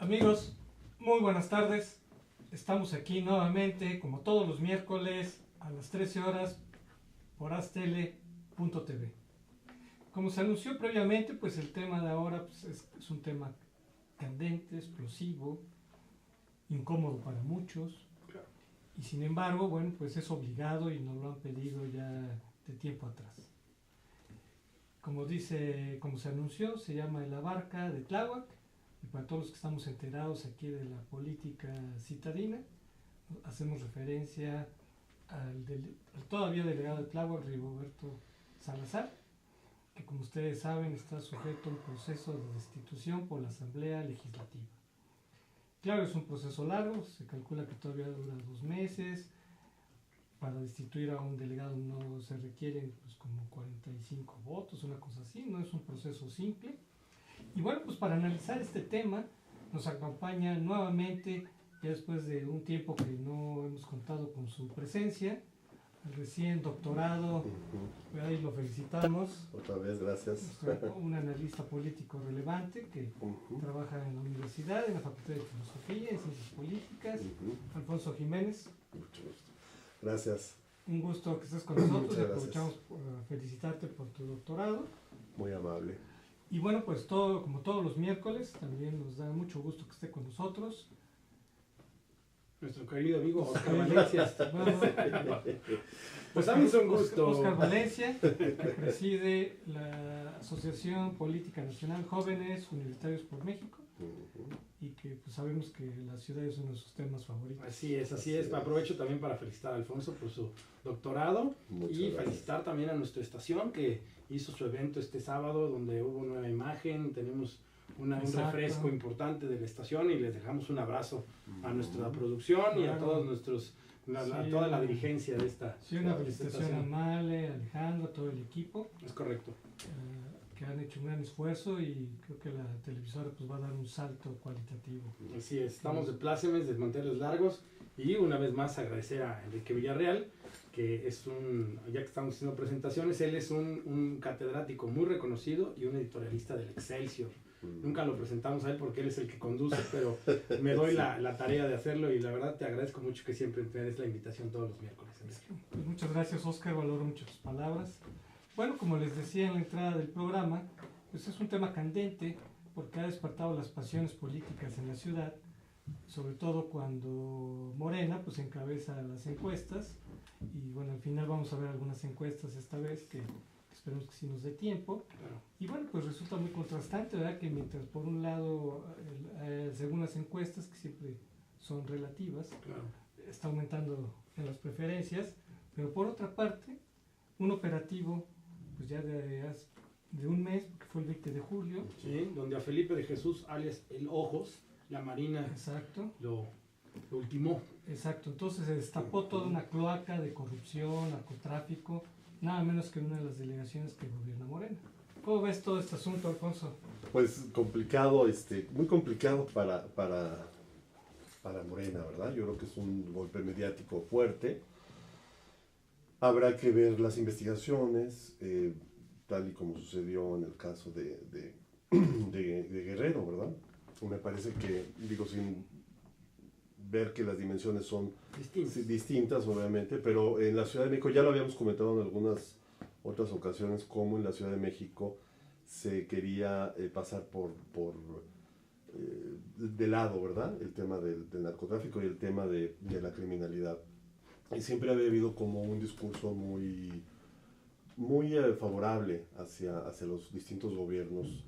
Amigos, muy buenas tardes. Estamos aquí nuevamente, como todos los miércoles, a las 13 horas por aztele.tv. Como se anunció previamente, pues el tema de ahora pues, es un tema candente, explosivo, incómodo para muchos. Y sin embargo, bueno, pues es obligado y nos lo han pedido ya de tiempo atrás. Como se anunció, se llama El Abarca de Tláhuac. Y para todos los que estamos enterados aquí de la política citadina, hacemos referencia al todavía delegado de Tláhuac, Rigoberto Salazar, que como ustedes saben está sujeto a un proceso de destitución por la Asamblea Legislativa. Claro, es un proceso largo, se calcula que todavía dura 2 meses. Para destituir a un delegado no se requieren pues, como 45 votos, una cosa así, no es un proceso simple. Y bueno, pues para analizar este tema nos acompaña nuevamente, ya después de un tiempo que no hemos contado con su presencia, el recién doctorado, ahí lo felicitamos. Otra vez, gracias. Un analista político relevante que trabaja en la universidad, en la Facultad de Filosofía y Ciencias Políticas, Alfonso Jiménez. Mucho gusto. Gracias. Un gusto que estés con nosotros y aprovechamos para felicitarte por tu doctorado. Muy amable. Y bueno, pues como todos los miércoles, también nos da mucho gusto que esté con nosotros nuestro querido amigo Oscar Valencia. Pues a mí es un gusto. Oscar Valencia, que preside la Asociación Política Nacional Jóvenes Universitarios por México, y que pues sabemos que la ciudad es uno de sus temas favoritos. Así es. Aprovecho también para felicitar a Alfonso por su doctorado. Muchas y gracias. felicitar también a nuestra estación que hizo su evento este sábado, donde hubo nueva imagen, tenemos un refresco importante de la estación, y les dejamos un abrazo a nuestra producción y a todos nuestros a toda la dirigencia de esta. Sí, una felicitación a Male, a Alejandro, a todo el equipo. Es correcto. Que han hecho un gran esfuerzo, y creo que la televisora pues va a dar un salto cualitativo. Así es, estamos de plácemes, de manteles largos, y una vez más agradecer a Enrique Villarreal, que es ya que estamos haciendo presentaciones, él es un catedrático muy reconocido y un editorialista del Excelsior. Nunca lo presentamos a él porque él es el que conduce, pero me doy la tarea de hacerlo, y la verdad te agradezco mucho que siempre me des la invitación todos los miércoles. Pues muchas gracias, Oscar, valoro mucho tus palabras. Bueno, como les decía en la entrada del programa, pues es un tema candente porque ha despertado las pasiones políticas en la ciudad, sobre todo cuando Morena pues encabeza las encuestas. Y bueno, al final vamos a ver algunas encuestas esta vez que esperemos que sí nos dé tiempo. Claro. Y bueno, pues resulta muy contrastante, ¿verdad? Que mientras por un lado, según las encuestas, que siempre son relativas, Claro. está aumentando en las preferencias, pero por otra parte, un operativo pues ya de un mes, porque fue el 20 de julio. Sí, donde a Felipe de Jesús, alias El Ojos, la Marina, Exacto. lo ultimó. Exacto, entonces se destapó toda una cloaca de corrupción, narcotráfico, nada menos que en una de las delegaciones que gobierna Morena. ¿Cómo ves todo este asunto, Alfonso? Pues complicado, muy complicado para Morena, ¿verdad? Yo creo que es un golpe mediático fuerte. Habrá que ver las investigaciones, tal y como sucedió en el caso de Guerrero, ¿verdad? Me parece que, sin ver que las dimensiones son distintas, obviamente, pero en la Ciudad de México, ya lo habíamos comentado en algunas otras ocasiones, como en la Ciudad de México se quería pasar de lado, ¿verdad? El tema del narcotráfico y el tema de la criminalidad. Y siempre había habido como un discurso muy favorable hacia los distintos gobiernos.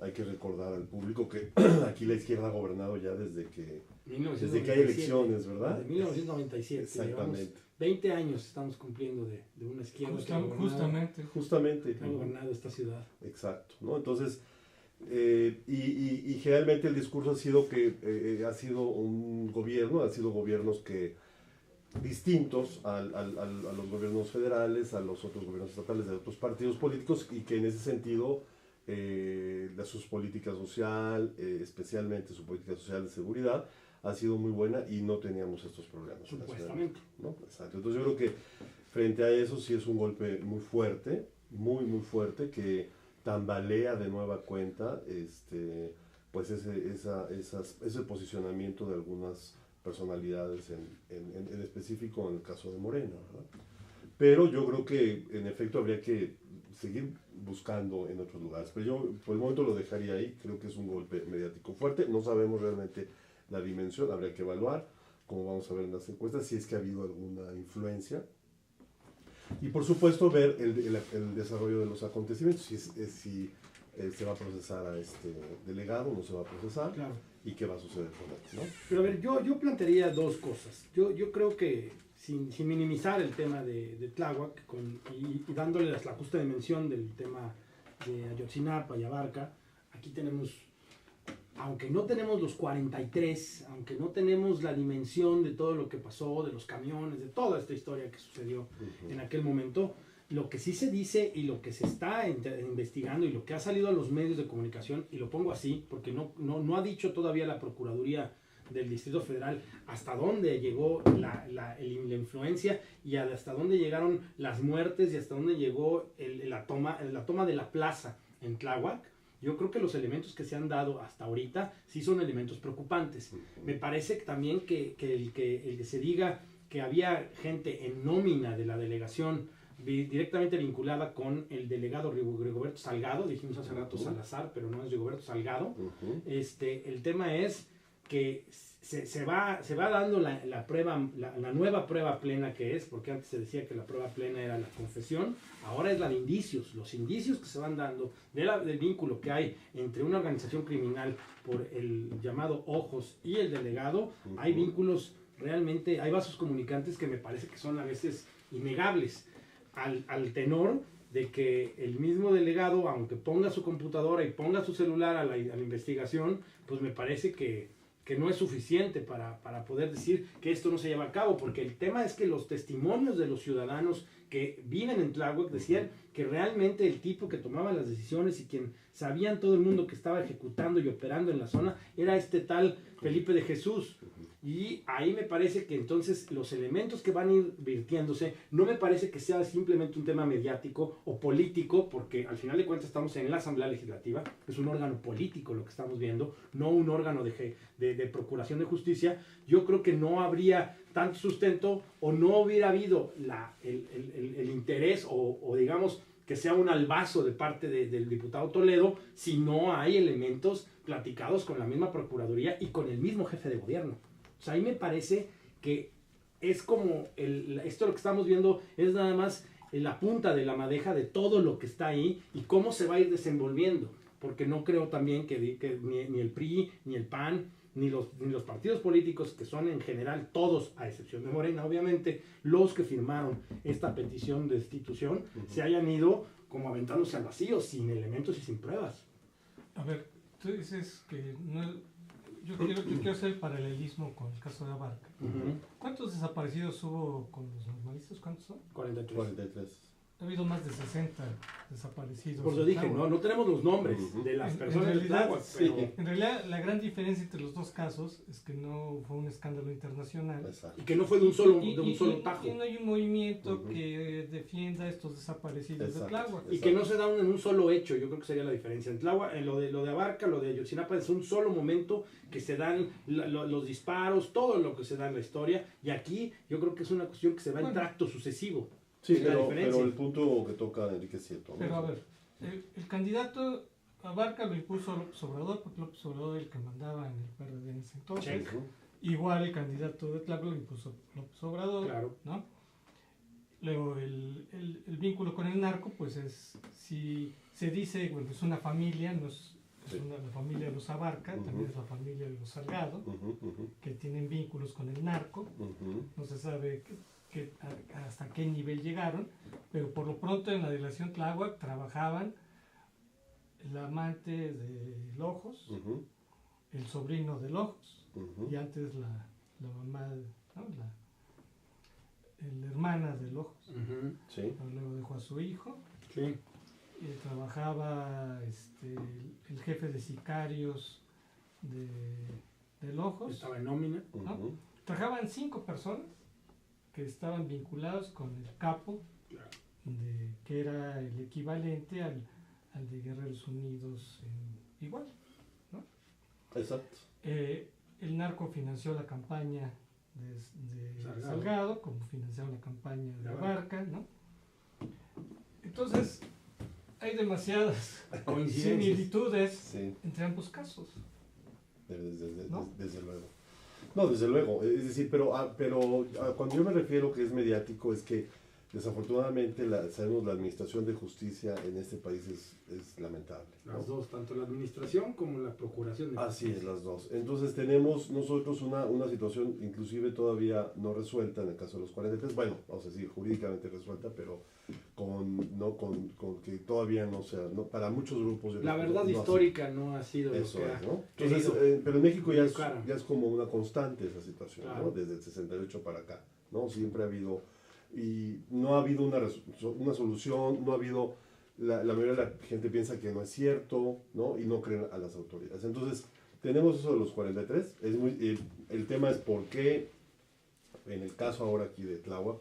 Hay que recordar al público que aquí la izquierda ha gobernado ya desde que hay elecciones, ¿verdad? Desde 1997. Exactamente. 20 años estamos cumpliendo de una izquierda Justamente. que ha gobernado esta ciudad. Exacto, ¿no? Entonces, y generalmente el discurso ha sido que ha sido gobiernos que distintos a los gobiernos federales, a los otros gobiernos estatales de otros partidos políticos, y que en ese sentido sus políticas social, especialmente su política social de seguridad, ha sido muy buena y no teníamos estos problemas. Supuestamente. ¿No? Exacto. Entonces yo creo que frente a eso sí es un golpe muy fuerte, muy fuerte, que tambalea de nueva cuenta pues ese posicionamiento de algunas personalidades en específico en el caso de Morena, ¿verdad? Pero yo creo que en efecto habría que seguir buscando en otros lugares. Pero yo por el momento lo dejaría ahí. Creo que es un golpe mediático fuerte. No sabemos realmente la dimensión. Habría que evaluar, como vamos a ver en las encuestas, si es que ha habido alguna influencia. Y por supuesto ver el desarrollo de los acontecimientos. Si se va a procesar a este delegado, no se va a procesar. Claro. Y qué va a suceder con él, ¿no? Pero a ver, yo plantearía dos cosas. Yo creo que sin minimizar el tema de Tláhuac y dándole la justa dimensión del tema de Ayotzinapa y Abarca, aquí tenemos, aunque no tenemos los 43, aunque no tenemos la dimensión de todo lo que pasó, de los camiones, de toda esta historia que sucedió en aquel momento, lo que sí se dice y lo que se está investigando y lo que ha salido a los medios de comunicación, y lo pongo así porque no ha dicho todavía la Procuraduría del Distrito Federal hasta dónde llegó la influencia y hasta dónde llegaron las muertes y hasta dónde llegó la toma de la plaza en Tláhuac. Yo creo que los elementos que se han dado hasta ahorita sí son elementos preocupantes. Me parece también que el que se diga que había gente en nómina de la delegación directamente vinculada con el delegado Rigoberto Salgado, dijimos hace rato Salazar, pero no es Rigoberto Salgado. El tema es que se va dando la prueba, la nueva prueba plena que es, porque antes se decía que la prueba plena era la confesión, ahora es la de indicios, los indicios que se van dando del vínculo que hay entre una organización criminal por el llamado Ojos y el delegado. Hay vínculos realmente, hay vasos comunicantes que me parece que son a veces innegables, al tenor de que el mismo delegado, aunque ponga su computadora y ponga su celular a la investigación, pues me parece que no es suficiente para poder decir que esto no se lleva a cabo, porque el tema es que los testimonios de los ciudadanos que viven en Tláhuac decían que realmente el tipo que tomaba las decisiones y quien sabían todo el mundo que estaba ejecutando y operando en la zona era este tal Felipe de Jesús. Y ahí me parece que entonces los elementos que van a ir virtiéndose, no me parece que sea simplemente un tema mediático o político, porque al final de cuentas estamos en la Asamblea Legislativa, es un órgano político lo que estamos viendo, no un órgano de procuración de justicia. Yo creo que no habría tanto sustento o no hubiera habido el interés o digamos que sea un albazo de parte del diputado Toledo si no hay elementos platicados con la misma Procuraduría y con el mismo jefe de gobierno. O sea, ahí me parece que es como, esto lo que estamos viendo es nada más la punta de la madeja de todo lo que está ahí y cómo se va a ir desenvolviendo. Porque no creo también que ni el PRI, ni el PAN, ni los partidos políticos, que son en general todos, a excepción de Morena, obviamente, los que firmaron esta petición de destitución, se hayan ido como aventándose al vacío, sin elementos y sin pruebas. A ver, tú dices que no... Yo quiero hacer el paralelismo con el caso de Abarca. ¿Cuántos desaparecidos hubo con los normalistas? ¿Cuántos son? 43. Ha habido más de 60 desaparecidos. Por eso dije, no tenemos los nombres de las personas en realidad, pero... en realidad, la gran diferencia entre los dos casos es que no fue un escándalo internacional. Y que no fue de un solo tajo. Y no hay un movimiento que defienda a estos desaparecidos de Tláhuac. Y que no se da en un solo hecho, yo creo que sería la diferencia. En Tláhuac, en lo de Abarca, lo de Ayotzinapa, es un solo momento que se dan los disparos, todo lo que se da en la historia. Y aquí yo creo que es una cuestión que se va en tracto sucesivo. Sí, pero el punto que toca Enrique es cierto, ¿no? Pero a ver, el candidato Abarca lo impuso López Obrador, porque López Obrador era el que mandaba en el PRD en ese entonces. Igual el candidato de Tláhuac lo impuso López Obrador, claro, ¿no? Luego el vínculo con el narco, pues es, si se dice, bueno, es una familia, no es la familia de los Abarca, también es la familia de los Salgado, que tienen vínculos con el narco, no se sabe hasta qué nivel llegaron, pero por lo pronto en la delegación Tláhuac trabajaban el amante de Ojos, el sobrino de Ojos, y antes la mamá, ¿no? la hermana de Ojos. Luego dejó a su hijo. Trabajaba el jefe de sicarios de Ojos. Estaba en nómina. ¿No? Trabajaban 5 personas que estaban vinculados con el capo, que era el equivalente al de Guerreros Unidos igual, ¿no? Exacto. El narco financió la campaña de Salgado, como financiaron la campaña de Abarca, ¿no? Entonces, hay demasiadas similitudes Sí. entre ambos casos. ¿No? Desde luego. No, desde luego. Es decir, pero cuando yo me refiero que es mediático, es que desafortunadamente sabemos la administración de justicia en este país es lamentable, ¿no? Las dos, tanto la administración como la procuración de Así justicia. es, las dos. Entonces tenemos nosotros una situación inclusive todavía no resuelta en el caso de los 43, bueno, vamos a decir jurídicamente resuelta, pero con que todavía no sea, no, para muchos grupos... La verdad no histórica no ha sido eso lo que es, ha ¿no? Entonces, querido pero en México ya educar. es como una constante esa situación, Claro. ¿no? Desde el 68 para acá, ¿no? Siempre ha habido, y no ha habido una solución, no ha habido, la mayoría de la gente piensa que no es cierto, ¿no? Y no creen a las autoridades. Entonces, tenemos eso de los 43, el tema es por qué, en el caso ahora aquí de Tláhuac,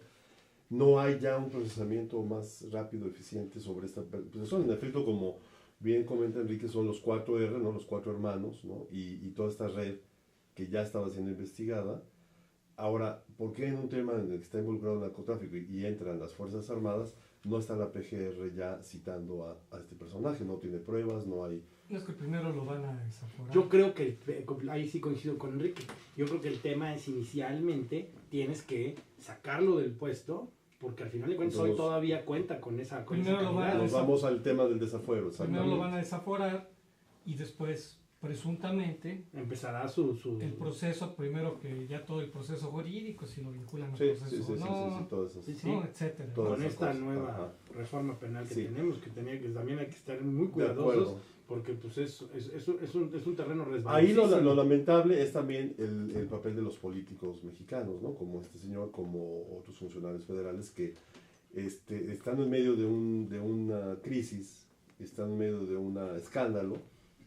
no hay ya un procesamiento más rápido, eficiente sobre esta persona. En efecto, como bien comenta Enrique, son los 4R, ¿no? Los 4 hermanos, ¿no? Y toda esta red que ya estaba siendo investigada. Ahora, ¿por qué en un tema en el que está involucrado el narcotráfico y entran las Fuerzas Armadas, no está la PGR ya citando a este personaje? No tiene pruebas, no hay... No es que primero lo van a desaforar. Yo creo que, ahí sí coincido con Enrique, yo creo que el tema es inicialmente tienes que sacarlo del puesto, porque al final de cuentas hoy todavía cuenta con esa Primero lo van a Nos vamos al tema del desafuero. Primero lo van a desaforar y después, presuntamente, empezará el proceso, primero que ya todo el proceso jurídico, si lo vinculan al Sí, proceso sí, o no, todo eso. Sí, sí. ¿no? Etcétera. Todo. con esa esta cosa. nueva Ajá. reforma penal que Sí. tenemos, que también hay que estar muy De cuidadosos, acuerdo. porque pues es un terreno Ahí resbalosísimo. lo lamentable es también el papel de los políticos mexicanos, ¿no? Como este señor, como otros funcionarios federales que estando en medio de una crisis, estando en medio de un escándalo,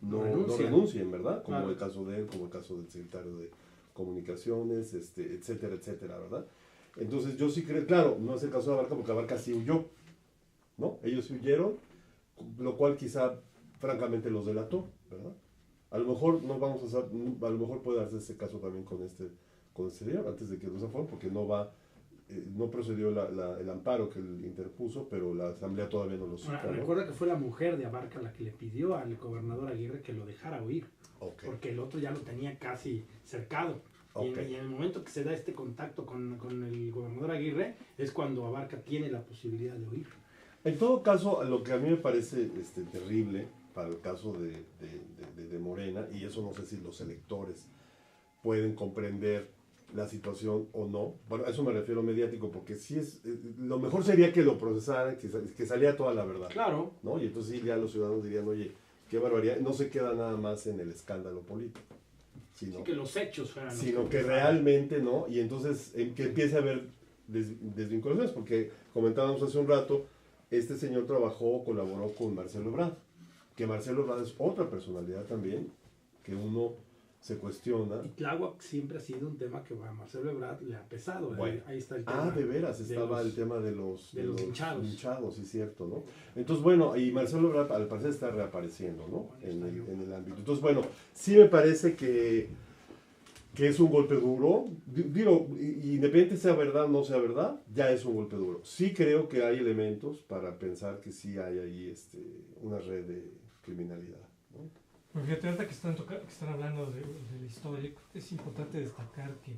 no renuncien, ¿verdad? Como Claro. el caso de él, como el caso del secretario de Comunicaciones, etcétera, etcétera, ¿verdad? Entonces yo sí creo, claro, no es el caso de Abarca porque Abarca sí huyó, ¿no? Ellos sí huyeron, lo cual quizá francamente los delató, ¿verdad? A lo mejor no vamos a hacer, a lo mejor puede darse ese caso también con este señor antes de que lo desaforen, porque no procedió el amparo que él interpuso, pero la asamblea todavía no lo cita, Ahora, ¿no? recuerda que fue la mujer de Abarca la que le pidió al gobernador Aguirre que lo dejara huir, Ok, porque el otro ya lo tenía casi cercado. ok. Y en el momento que se da este contacto con el gobernador Aguirre es cuando Abarca tiene la posibilidad de huir. En todo caso, lo que a mí me parece terrible para el caso de Morena, y eso no sé si los electores pueden comprender la situación o no, bueno, a eso me refiero mediático, porque sí lo mejor sería que lo procesaran, que saliera toda la verdad, Claro, ¿no? Y entonces sí, ya los ciudadanos dirían, oye, qué barbaridad, no se queda nada más en el escándalo político, sino, sí que los hechos fueran los sino que empezaran. realmente, ¿no? Y entonces que empiece a haber desvinculaciones, porque comentábamos hace un rato, este señor colaboró con Marcelo Ebrard, que Marcelo Ebrard es otra personalidad también, que uno se cuestiona. Y Tláhuac siempre ha sido un tema que a Marcelo Ebrard le ha pesado. Bueno. Ahí está el tema. Ah, de veras, de estaba los- el tema de los linchados. linchados, sí, cierto, ¿no? Entonces, bueno, y Marcelo Ebrard al parecer está reapareciendo, ¿no? Bueno, En el ámbito. Entonces, bueno, sí me parece que es un golpe duro. Digo, independiente sea verdad o no sea verdad, ya es un golpe duro. Sí creo que hay elementos para pensar que sí hay ahí una red de criminalidad, ¿no? Porque fíjate, ahorita que están hablando de la historia, creo que es importante destacar que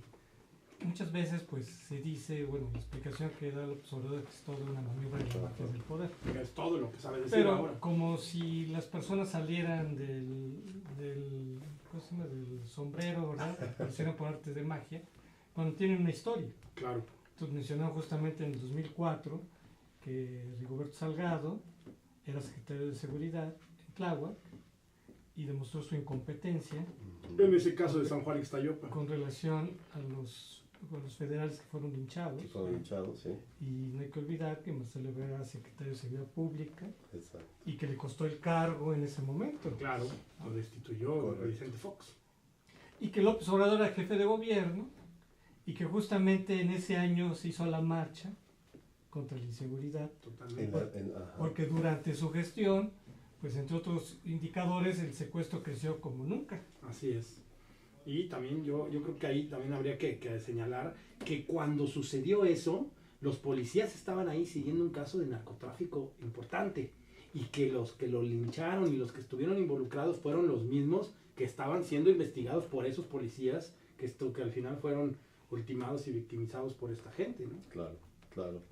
muchas veces pues se dice, bueno, la explicación que da López Obrador es toda una maniobra de las mafias del poder. Que es todo lo que sabe decir Pero ahora. como si las personas salieran ¿cómo se llama? Del sombrero, ¿verdad? Lo hicieron por artes de magia, cuando tienen una historia. Claro. Entonces mencionaron justamente en el 2004 que Rigoberto Salgado era secretario de Seguridad en Tláhuac y demostró su incompetencia En ese caso de San Juan Ixtayopa. con relación a los federales que fueron linchados. Que fueron linchados, sí, Y no hay que olvidar que Marcelo Ebrard era secretario de Seguridad Pública exacto. y que le costó el cargo en ese momento. Claro, lo destituyó Correcto. Vicente Fox. Y que López Obrador era jefe de gobierno y que justamente en ese año se hizo la marcha contra la inseguridad, Totalmente. Ajá. porque durante su gestión pues entre otros indicadores, el secuestro creció como nunca. Así es. Y también yo creo que ahí también habría que señalar que cuando sucedió eso, los policías estaban ahí siguiendo un caso de narcotráfico importante, y que los que lo lincharon y los que estuvieron involucrados fueron los mismos que estaban siendo investigados por esos policías que al final fueron ultimados y victimizados por esta gente, ¿no? Claro, claro.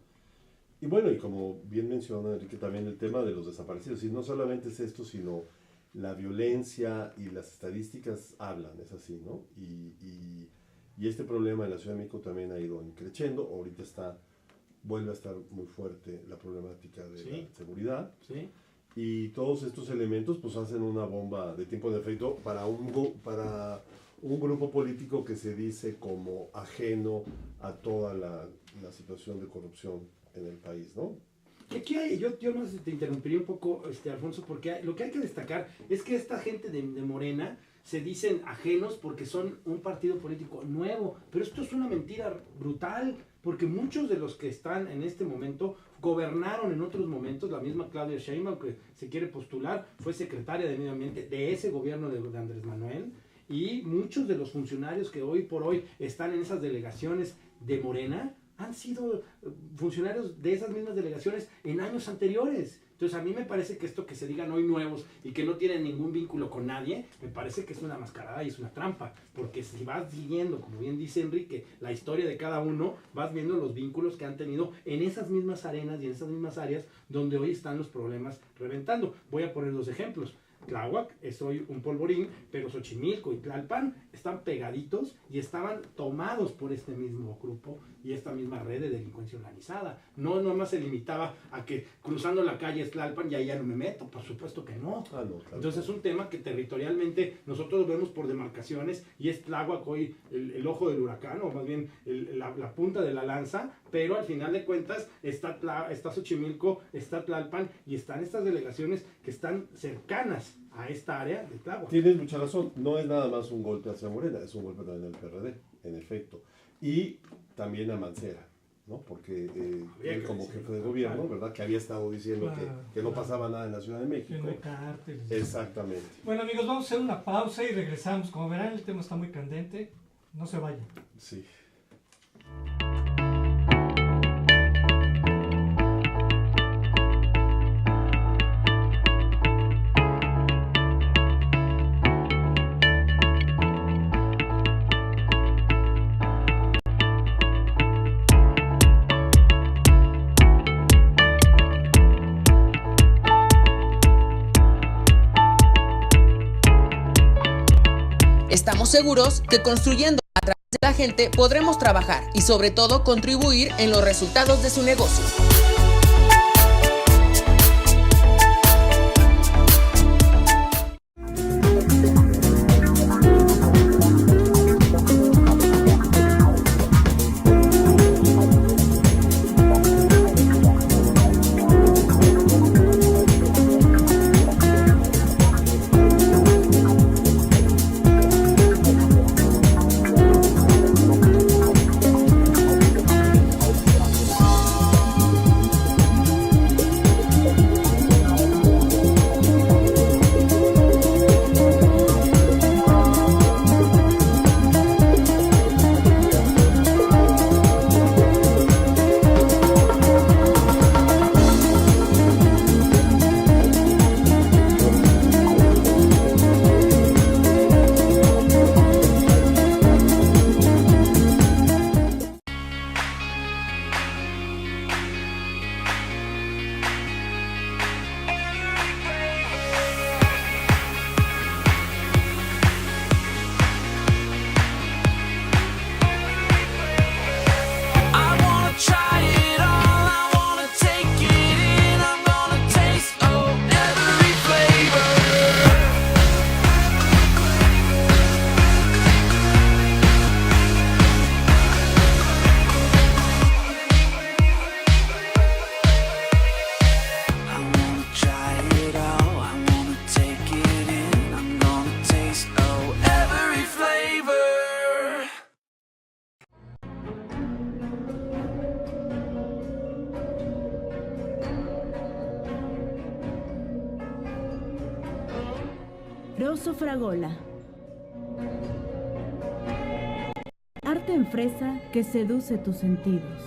Y bueno, y como bien menciona Enrique, también el tema de los desaparecidos, y no solamente es esto, sino la violencia y las estadísticas hablan, es así, ¿no? Y este problema en la Ciudad de México también ha ido creciendo, ahorita vuelve a estar muy fuerte la problemática de la seguridad, y todos estos elementos pues hacen una bomba de tiempo de efecto para un grupo político que se dice como ajeno a toda la situación de corrupción en el país, ¿no? Y aquí yo más te interrumpiría un poco, Alfonso, porque lo que hay que destacar es que esta gente de Morena se dicen ajenos porque son un partido político nuevo, pero esto es una mentira brutal, porque muchos de los que están en este momento gobernaron en otros momentos. La misma Claudia Sheinbaum, que se quiere postular, fue secretaria de Medio Ambiente de ese gobierno de Andrés Manuel, y muchos de los funcionarios que hoy por hoy están en esas delegaciones de Morena han sido funcionarios de esas mismas delegaciones en años anteriores. Entonces a mí me parece que esto que se digan hoy nuevos y que no tienen ningún vínculo con nadie, me parece que es una mascarada y es una trampa, porque si vas siguiendo, como bien dice Enrique, la historia de cada uno, vas viendo los vínculos que han tenido en esas mismas arenas y en esas mismas áreas donde hoy están los problemas reventando. Voy a poner dos ejemplos. Tláhuac es hoy un polvorín, pero Xochimilco y Tlalpan están pegaditos y estaban tomados por este mismo grupo y esta misma red de delincuencia organizada. No nomás se limitaba a que cruzando la calle es Tlalpan y ahí ya no me meto, por supuesto que no. Claro. Entonces es un tema que territorialmente nosotros vemos por demarcaciones, y es Tláhuac hoy el ojo del huracán, o más bien la punta de la lanza, pero al final de cuentas está Xochimilco, está Tlalpan y están estas delegaciones que están cercanas a esta área de Tláhuac. Tienes mucha razón, no es nada más un golpe hacia Morena, es un golpe también al PRD, en efecto. Y también a Mancera, ¿no? Porque él como jefe de gobierno, ¿verdad? Que había estado diciendo que no pasaba nada en la Ciudad de México. Que no hay cárteles. Exactamente. Bueno, amigos, vamos a hacer una pausa y regresamos. Como verán, el tema está muy candente. No se vayan. Sí. Estamos seguros que construyendo a través de la gente podremos trabajar y sobre todo contribuir en los resultados de su negocio. Rosso Fragola. Arte en fresa que seduce tus sentidos.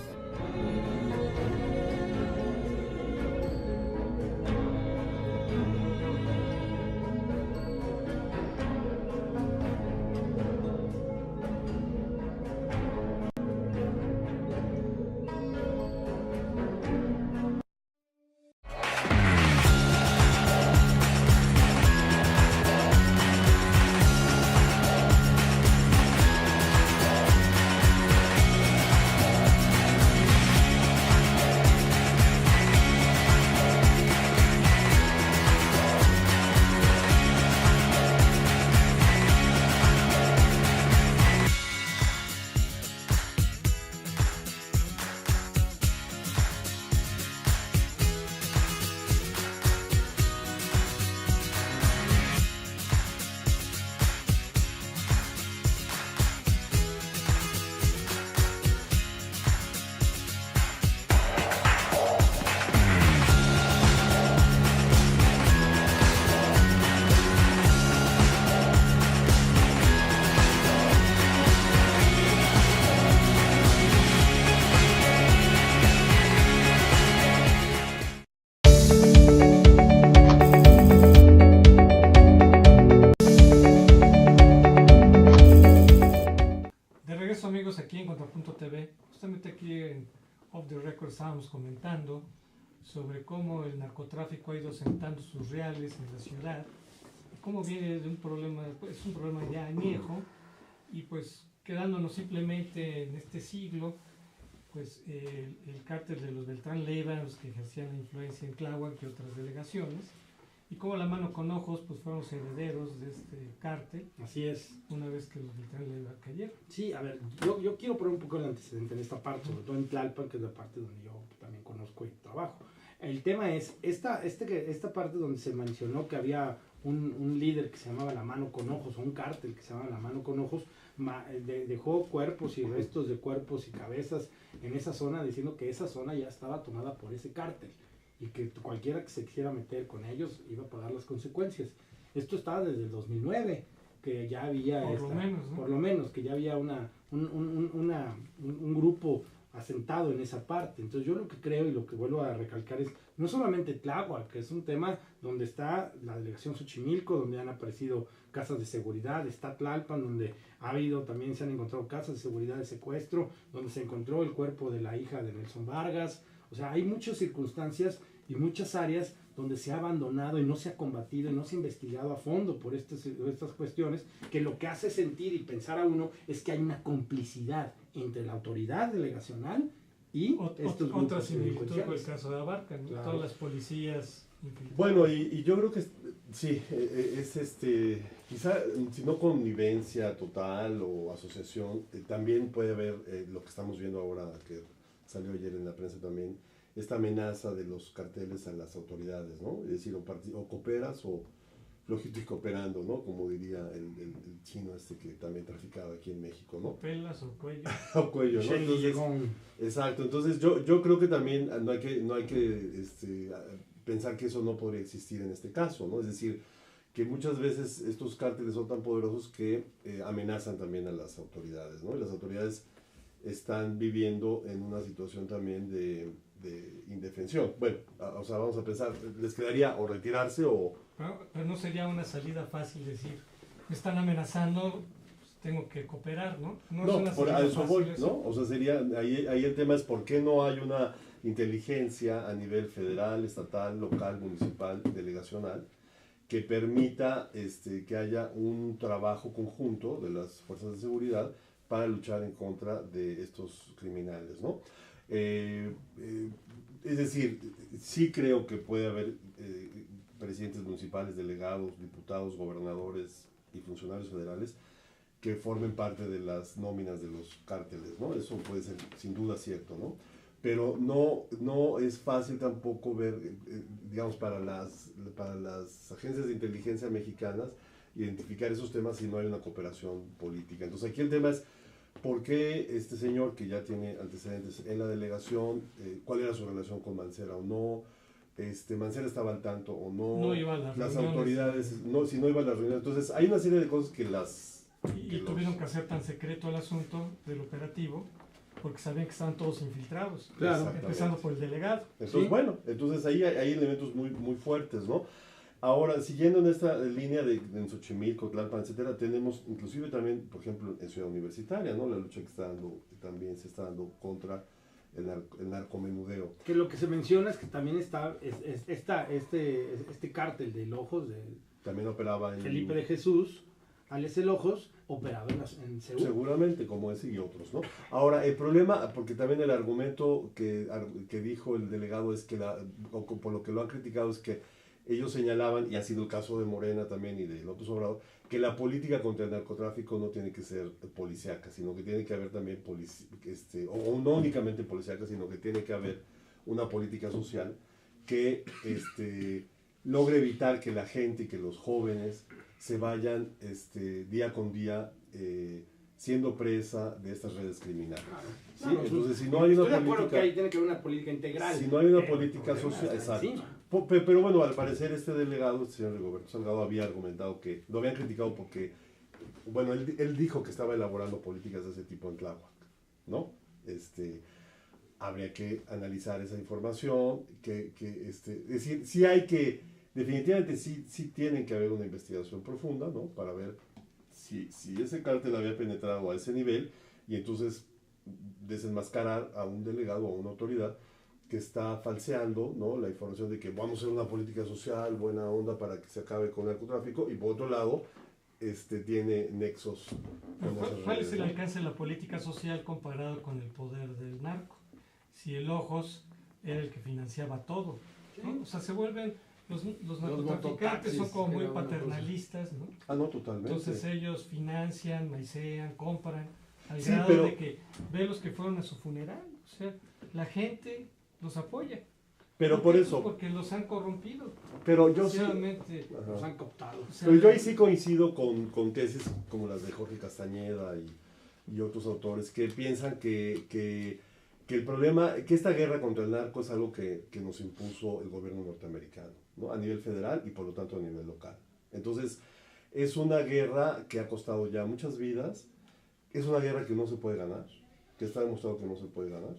Amigos, aquí en Contrapunto TV, justamente aquí en Off the Record estábamos comentando sobre cómo el narcotráfico ha ido sentando sus reales en la ciudad, cómo viene de un problema, pues, es un problema ya añejo, y pues quedándonos simplemente en este siglo, pues el cártel de los Beltrán Leiva, los que ejercían la influencia en Tláhuac y otras delegaciones, y como la mano con ojos, pues fueron los herederos de este cártel. Así es. Una vez que los Beltrán Leiva cayeron. Sí, a ver, yo quiero poner un poco el antecedente en esta parte, sobre todo en Tlalpan, que es la parte donde yo también conozco y trabajo. El tema es, esta parte donde se mencionó que había un líder que se llamaba La Mano con Ojos, o un cártel que se llamaba La Mano con Ojos, dejó cuerpos y restos de cuerpos y cabezas en esa zona, diciendo que esa zona ya estaba tomada por ese cártel, y que cualquiera que se quisiera meter con ellos iba a pagar las consecuencias. Esto estaba desde el 2009, que ya había, por lo menos, que ya había un grupo asentado en esa parte. Entonces yo lo que creo y lo que vuelvo a recalcar es, no solamente Tláhuac, que es un tema donde está la delegación Xochimilco, donde han aparecido casas de seguridad, está Tlalpan, donde también se han encontrado casas de seguridad de secuestro, donde se encontró el cuerpo de la hija de Nelson Vargas. O sea, hay muchas circunstancias y muchas áreas donde se ha abandonado y no se ha combatido y no se ha investigado a fondo por estas cuestiones, que lo que hace sentir y pensar a uno es que hay una complicidad entre la autoridad delegacional y estos grupos. Otra similitud con el caso de Abarca, ¿no? Claro. Todas las policías. Bueno, y yo creo que sí, quizá si no connivencia total o asociación, también puede haber lo que estamos viendo ahora, que salió ayer en la prensa también, esta amenaza de los carteles a las autoridades, ¿no? Es decir, o cooperas o flojito y cooperando, ¿no? Como diría el chino que también traficaba aquí en México, ¿no? Pelas o cuello. O cuello, ¿no? Entonces, exacto, entonces yo creo que también no hay que pensar que eso no podría existir en este caso, ¿no? Es decir, que muchas veces estos cárteles son tan poderosos que amenazan también a las autoridades, ¿no? Y las autoridades están viviendo en una situación también de indefensión. Bueno, o sea, vamos a pensar, ¿les quedaría o retirarse o...? Pero no sería una salida fácil decir, me están amenazando, pues tengo que cooperar, ¿no? No, por eso voy, ¿no? O sea, sería, ahí el tema es por qué no hay una inteligencia a nivel federal, estatal, local, municipal, delegacional, que permita que haya un trabajo conjunto de las fuerzas de seguridad para luchar en contra de estos criminales, ¿no? Es decir, sí creo que puede haber presidentes municipales, delegados, diputados, gobernadores y funcionarios federales que formen parte de las nóminas de los cárteles, ¿no? Eso puede ser sin duda cierto, ¿no? Pero no es fácil tampoco ver, digamos, para las agencias de inteligencia mexicanas, identificar esos temas si no hay una cooperación política. Entonces aquí el tema es, ¿por qué este señor que ya tiene antecedentes en la delegación, cuál era su relación con Mancera o no? Mancera estaba al tanto o no, No iba a las las reuniones. autoridades, si no iban a las reuniones. Entonces hay una serie de cosas que Y tuvieron que hacer tan secreto el asunto del operativo porque sabían que estaban todos infiltrados. Claro. Empezando por el delegado. Entonces, Sí. bueno, entonces ahí hay elementos muy, muy fuertes, ¿no? Ahora, siguiendo en esta línea en Xochimilco, Tlalpan, etcétera, tenemos inclusive también, por ejemplo, en Ciudad Universitaria, ¿no? La lucha que también se está dando contra el narcomenudeo. Que lo que se menciona es que también está este cártel del Ojos de También operaba en... Felipe de Jesús, alias el Ojos, operaba en Seúl. Seguramente, como ese y otros, ¿no? Ahora, el problema, porque también el argumento que dijo el delegado es que, por lo que lo han criticado, es que ellos señalaban, y ha sido el caso de Morena también y de López Obrador, que la política contra el narcotráfico no tiene que ser policíaca, sino que tiene que haber también, o no únicamente policíaca, sino que tiene que haber una política social que logre evitar que la gente y que los jóvenes se vayan día con día siendo presa de estas redes criminales. ¿Sí? No, Entonces, si no hay una estoy de acuerdo política... que ahí tiene que haber una política integral. Si no hay una pero política el problema social, está exacto. encima. Pero bueno, al parecer este delegado, el señor Rigoberto Salgado, había argumentado que lo habían criticado porque, bueno, él dijo que estaba elaborando políticas de ese tipo en Tláhuac, ¿no? Habría que analizar esa información, es decir, sí hay que, definitivamente sí tienen que haber una investigación profunda, ¿no? Para ver si ese cártel había penetrado a ese nivel y entonces desenmascarar a un delegado o a una autoridad que está falseando, ¿no? La información de que vamos a hacer una política social buena onda para que se acabe con el narcotráfico, y por otro lado tiene nexos Pero con esas ¿cuál redes, es el ¿no? alcance de la política social comparado con el poder del narco? Si el Ojos era el que financiaba todo, ¿no? O sea, se vuelven los narcotraficantes son como muy paternalistas, ¿no? Ah, no, totalmente. Entonces ellos financian, maicean, compran, al Sí, grado pero- de que ve los que fueron a su funeral. O sea, la gente los apoya. Pero ¿Por por qué? eso, Porque los han corrompido. pero yo sí, Desgraciadamente. ajá. Los han cooptado. O sea, Pero yo ahí sí coincido con tesis como las de Jorge Castañeda y otros autores que piensan que el problema, que esta guerra contra el narco es algo que nos impuso el gobierno norteamericano, ¿no? A nivel federal y por lo tanto a nivel local. Entonces, es una guerra que ha costado ya muchas vidas, es una guerra que no se puede ganar, que está demostrado que no se puede ganar,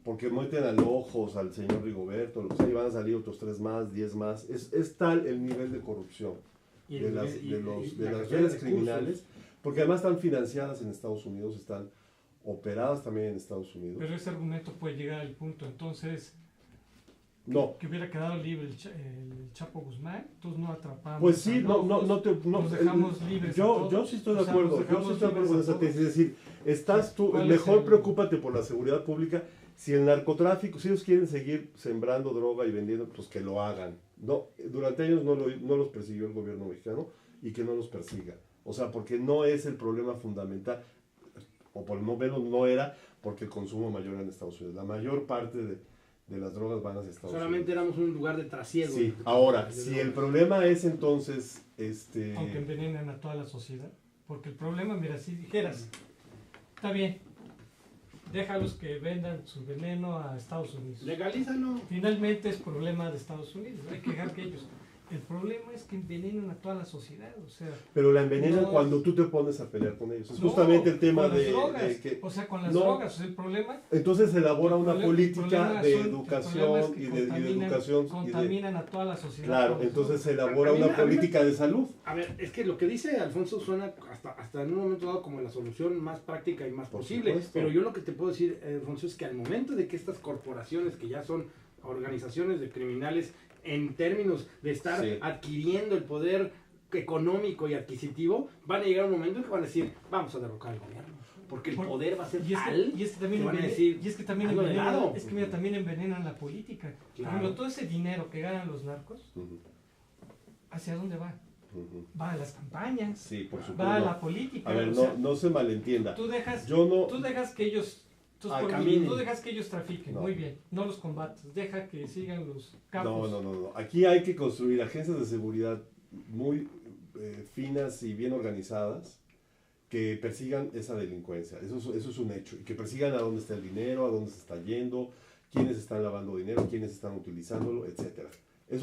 porque meten al Ojos, al señor Rigoberto, o sea, y van a salir otros 3 más, 10 más, es tal el nivel de corrupción Y de el- las, y- de y- los, y de la las cantidad de redes recursos. criminales, porque además están financiadas en Estados Unidos, están operadas también en Estados Unidos. Pero ese argumento puede llegar al punto, entonces, No, que hubiera quedado libre el Chapo Guzmán, entonces no atrapamos. pues sí, a Ojos, nos dejamos libres a yo todos. sí estoy de O sea, acuerdo, nos yo sí dejamos estoy de acuerdo con libres a esa tesis, todos. es decir, estás tú, ¿Cuál es mejor el- preocúpate por la seguridad pública, si el narcotráfico, si ellos quieren seguir sembrando droga y vendiendo, pues que lo hagan. No, durante años no los persiguió el gobierno mexicano y que no los persiga. O sea, porque no es el problema fundamental, o por lo menos no era, porque el consumo mayor era en Estados Unidos. La mayor parte de las drogas van hacia Estados Solamente Unidos. éramos un lugar de trasiego. Sí, ahora, si el problema es entonces, Aunque envenenan a toda la sociedad. Porque el problema, mira, si dijeras, está bien, déjalos que vendan su veneno a Estados Unidos. Legalízalo. Finalmente es problema de Estados Unidos, hay que dejar que ellos. El problema es que envenenan a toda la sociedad, o sea... Pero la envenenan No. cuando tú te pones a pelear con ellos. Es no, justamente el tema con las de drogas, que... o sea, con las no. drogas, o sea, el problema... Entonces se elabora el una problema- el política problema de son- el educación problema es que y de contaminan- educación. Contaminan a toda la sociedad. Claro, con entonces eso. se elabora A mí me- una a mí me- política de salud. A ver, es que lo que dice Alfonso suena hasta en un momento dado como la solución más práctica y más Por posible. supuesto. Pero yo lo que te puedo decir, Alfonso, es que al momento de que estas corporaciones, que ya son organizaciones de criminales en términos de estar Sí. adquiriendo el poder económico y adquisitivo, van a llegar un momento en que van a decir, vamos a derrocar al gobierno. Porque el Por- poder va a ser Y es, tal. que también que van a envenen- decir, y es que también hazlo de envenenan, lado. es que mira, también envenenan la política. Por Claro. ejemplo, todo ese dinero que ganan los narcos, Ujú, ¿hacia dónde va? ujú. Va a las campañas, Sí, por supuesto. va a la política. A ver, o sea, no se malentienda. tú dejas Yo no... tú dejas que ellos Caminen. tú dejas que ellos trafiquen, No. muy bien, no los combates, deja que sigan los No, capos. no. Aquí hay que construir agencias de seguridad muy finas y bien organizadas que persigan esa delincuencia. Eso es un hecho. Y que persigan a dónde está el dinero, a dónde se está yendo, quiénes están lavando dinero, quiénes están utilizándolo, etcétera.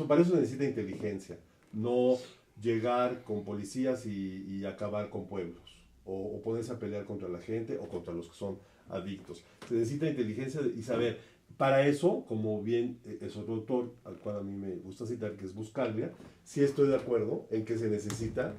Para eso se necesita inteligencia, no llegar con policías y acabar con pueblos, o ponerse a pelear contra la gente o contra los que son adictos. Se necesita inteligencia y saber. Para eso, como bien es otro autor al cual a mí me gusta citar, que es Buscaglia, sí estoy de acuerdo en que se necesita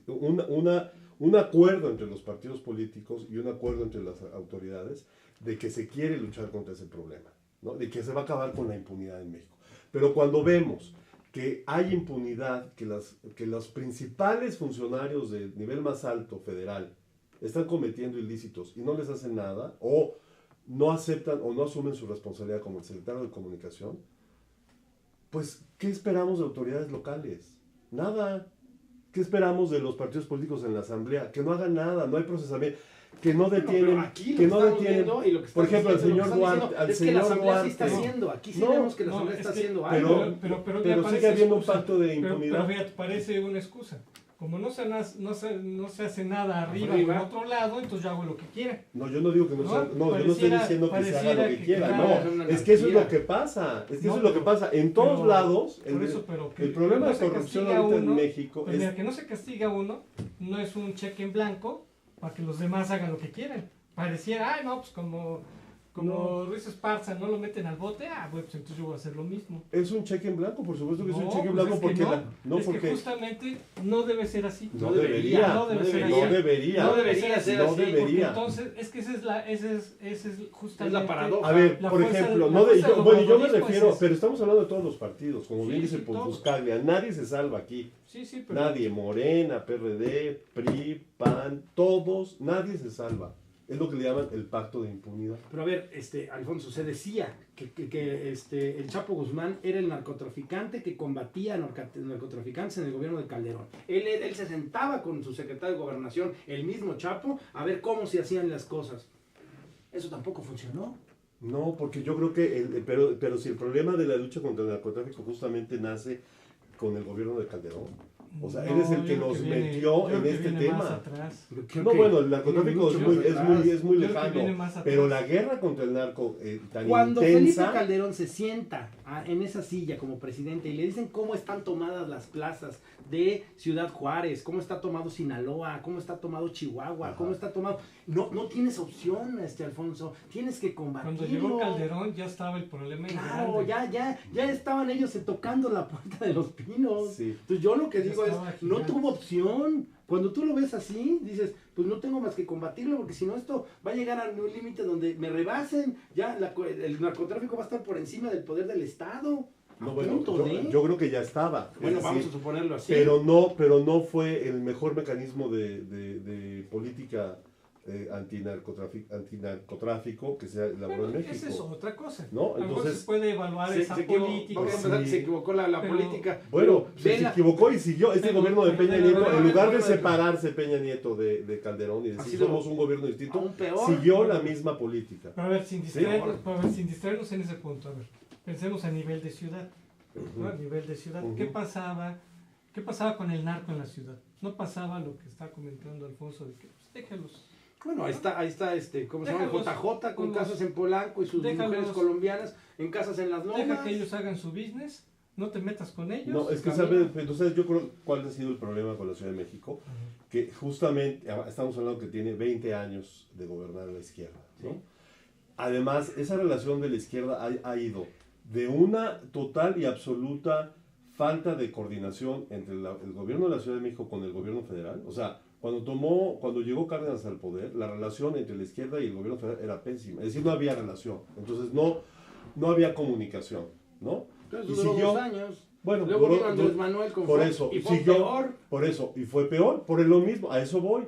un acuerdo entre los partidos políticos y un acuerdo entre las autoridades de que se quiere luchar contra ese problema, ¿no? De que se va a acabar con la impunidad en México. Pero cuando vemos que hay impunidad, que los principales funcionarios del nivel más alto federal están cometiendo ilícitos y no les hacen nada, o no aceptan o no asumen su responsabilidad como el secretario de Comunicación, pues, ¿qué esperamos de autoridades locales? Nada. ¿Qué esperamos de los partidos políticos en la Asamblea? Que no hagan nada, no hay procesamiento, que no detienen, que no detienen. Por ejemplo, al señor Duarte, es que la Asamblea sí está haciendo, aquí sí vemos que la Asamblea está haciendo algo. Pero sigue habiendo un pacto de impunidad. Pero fíjate, parece una excusa. Como no se hace nada arriba o en otro lado, entonces yo hago lo que quiera. No, yo no digo que no sea, no, yo no estoy diciendo que se haga lo que quiera, claro, no, es que eso es lo que pasa, es lo que pasa en todos lados. El problema de corrupción ahorita en México es... Mira, que no se castiga a uno, no es un cheque en blanco para que los demás hagan lo que quieran. Pareciera, no, pues como Ruiz Esparza no lo meten al bote, pues entonces yo voy a hacer lo mismo. Es un cheque en blanco, por supuesto que es un cheque en blanco, porque que justamente no debe ser así. No debería ser así. Entonces, es que esa es justamente es la paradoja. A ver, por ejemplo, yo me refiero, pero estamos hablando de todos los partidos, como bien dice Buscaglia, nadie se salva aquí. Pero nadie, Morena, PRD, PRI, PAN, todos, nadie se salva. Es lo que le llaman el pacto de impunidad. Pero a ver, Alfonso, se decía que el Chapo Guzmán era el narcotraficante que combatía narcotraficantes en el gobierno de Calderón. Él se sentaba con su secretario de Gobernación, el mismo Chapo, a ver cómo se hacían las cosas. Eso tampoco funcionó. No, porque yo creo que, pero si el problema de la lucha contra el narcotráfico justamente nace con el gobierno de Calderón. O sea, él es el que nos metió en este tema. No, bueno, el narcotráfico es muy lejano, pero la guerra contra el narco tan cuando intensa... Felipe Calderón se sienta en esa silla como presidente y le dicen cómo están tomadas las plazas de Ciudad Juárez, cómo está tomado Sinaloa, cómo está tomado Chihuahua, cómo está tomado... No tienes opción, Alfonso, tienes que combatirlo. Cuando llegó Calderón ya estaba el problema. Claro, ya estaban ellos tocando la puerta de los pinos. Sí. Entonces yo lo que digo es, no tuvo opción. Cuando tú lo ves así, dices, pues no tengo más que combatirlo, porque si no esto va a llegar a un límite donde me rebasen, ya el narcotráfico va a estar por encima del poder del Estado. No, bueno, yo creo que ya estaba. Bueno, vamos a suponerlo así. Pero no fue el mejor mecanismo de política antinarcotráfico que se elaboró en México. Esa es otra cosa. ¿No? Entonces se puede evaluar esa política. Se equivocó la política. Bueno, se equivocó y siguió. Gobierno de Peña Nieto, en lugar de separarse Peña Nieto de Calderón y decir somos un gobierno distinto, siguió la misma política. Pero a ver, sin distraernos en ese punto, a ver, pensemos a nivel de ciudad. ¿No? A nivel de ciudad, ¿qué pasaba con el narco en la ciudad? No pasaba lo que está comentando Alfonso, de que pues, déjalos. Bueno, ahí está, ¿cómo se llama? JJ con casas en Polanco y sus mujeres colombianas en casas en las lomas. Deja que ellos hagan su business, no te metas con ellos. No, es que entonces yo creo cuál ha sido el problema con la Ciudad de México, que justamente estamos hablando que tiene 20 años de gobernar la izquierda, ¿no? ¿Sí? Además, esa relación de la izquierda ha ido de una total y absoluta falta de coordinación entre el gobierno de la Ciudad de México con el gobierno federal. O sea, cuando llegó Cárdenas al poder, la relación entre la izquierda y el gobierno federal era pésima. Es decir, no había relación. Entonces no había comunicación, ¿no? Entonces duró 2 años. Bueno, luego vino Andrés Manuel con por eso, y fue peor. Por eso, y fue peor, por lo mismo, a eso voy.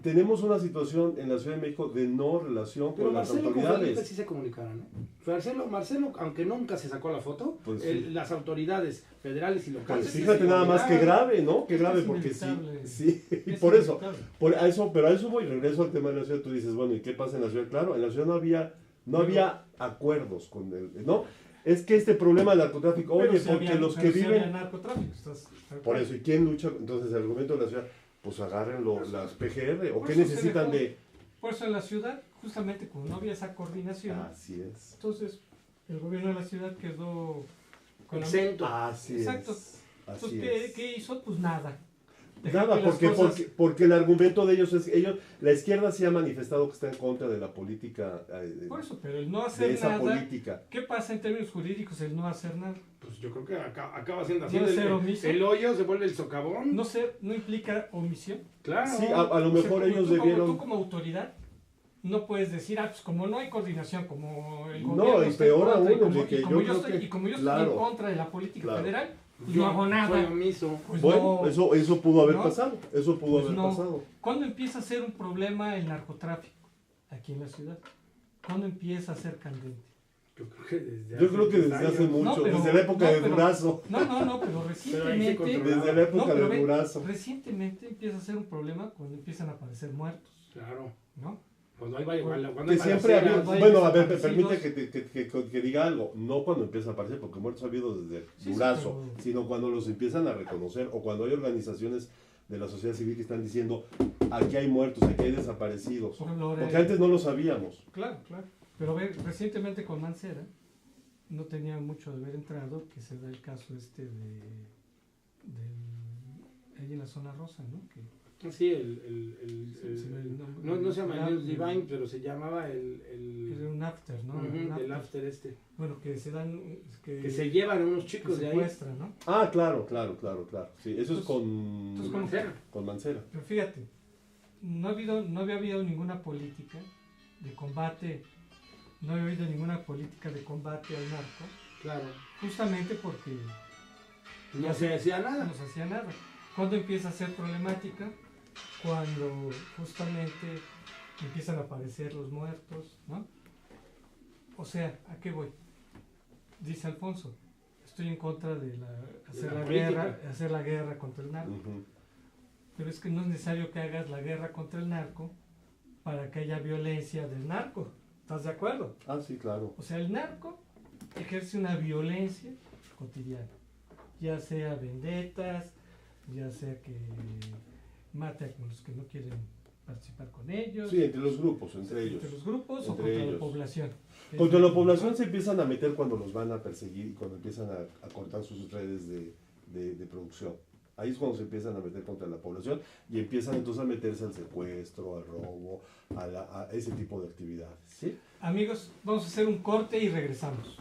Tenemos una situación en la Ciudad de México de no relación con las autoridades. Pero sí se comunicaron, ¿eh? Marcelo, aunque nunca se sacó la foto, pues sí. Las autoridades federales y locales... Pues fíjate nada más que grave, ¿no? Que grave, porque sí. Y por eso, pero a eso voy, regreso al tema de la ciudad. Tú dices, bueno, ¿y qué pasa en la ciudad? Claro, en la ciudad no había acuerdos con él, ¿no? Es que este problema del narcotráfico, oye, porque los que viven... Por eso, ¿y quién lucha? Entonces, el argumento de la ciudad... pues agarren las PGR, o qué necesitan de... Por eso en la ciudad, justamente como no había esa coordinación, así es. Entonces el gobierno de la ciudad quedó con la- exento. Así Exacto. es. Entonces, Así ¿qué, es. qué hizo? Pues nada. Dejar Nada, que las porque, cosas- porque el argumento de ellos es ellos, la izquierda sí ha manifestado que está en contra de la política, Por eso, pero el no de hacer esa nada. política. ¿Qué pasa en términos jurídicos el no hacer nada? Pues yo creo que acaba siendo así. ¿No ser omiso? El hoyo se vuelve el socavón. No implica omisión. Claro. Sí, a lo O sea, mejor como ellos tú, debieron... tú como autoridad no puedes decir, pues como no hay coordinación, como el No, gobierno y está en peor contra, aún, y de que como yo yo creo estoy, que- y como yo claro. estoy en contra de la política Claro. federal, pues Yo no hago Soy nada. omiso. Pues Bueno, no. eso pudo haber ¿no? pasado, eso pudo Pues haber no. pasado. ¿Cuándo empieza a ser un problema el narcotráfico aquí en la ciudad? ¿Cuándo empieza a ser candente? Yo creo que desde Yo creo que desde años. hace mucho, No, pero- desde la época no, de pero- Durazo, No, pero Pero ahí se recientemente... controlaba. desde la época No, pero de ve, Durazo. recientemente empieza a ser un problema cuando empiezan a aparecer muertos, Claro. ¿no? Cuando hay Que siempre ha habido, hay bueno, a ver, desaparecidos. permite que diga algo, no cuando empieza a aparecer, porque muertos ha habido desde Sí, Durazo, pero- sino cuando los empiezan a reconocer o cuando hay organizaciones de la sociedad civil que están diciendo, aquí hay muertos, aquí hay desaparecidos, Por ejemplo, porque antes no lo sabíamos. Claro. Pero ve, recientemente con Mancera, no tenía mucho de haber entrado, que se da el caso ahí en la zona rosa, ¿no? Que Sí, se me el nombre. no se llama Era News Divine, pero se llamaba era un after, ¿no? Ujú, Un del after. after Bueno, que se dan... que se llevan unos que chicos de ahí. Pues, secuestran, ¿no? Ah, claro. Sí, eso es Entonces, ¿cómo Mancera. con Mancera. Pero fíjate, no había habido ninguna política de combate, no había habido ninguna política de combate al narco, Claro. justamente porque No se decía nada. no se hacía nada. ¿Cuándo empieza a ser problemática? Cuando justamente empiezan a aparecer los muertos, ¿no? O sea, ¿a qué voy? Dice Alfonso, estoy en contra de hacer la la guerra contra el narco. Ujú. Pero es que no es necesario que hagas la guerra contra el narco para que haya violencia del narco. ¿Estás de acuerdo? Ah, sí, claro. O sea, el narco ejerce una violencia cotidiana, ya sea vendetas, ya sea que mate a los que no quieren participar con ellos, Sí, entre los grupos, entre ellos. entre los grupos o Entre contra ellos. la población. Contra la población se empiezan a meter cuando los van a perseguir y cuando empiezan a cortar sus redes de producción. Ahí es cuando se empiezan a meter contra la población y empiezan entonces a meterse al secuestro, al robo, a ese tipo de actividades. ¿Sí? Amigos, vamos a hacer un corte y regresamos.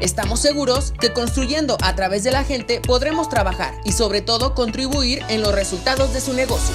Estamos seguros que construyendo a través de la gente podremos trabajar y sobre todo contribuir en los resultados de su negocio.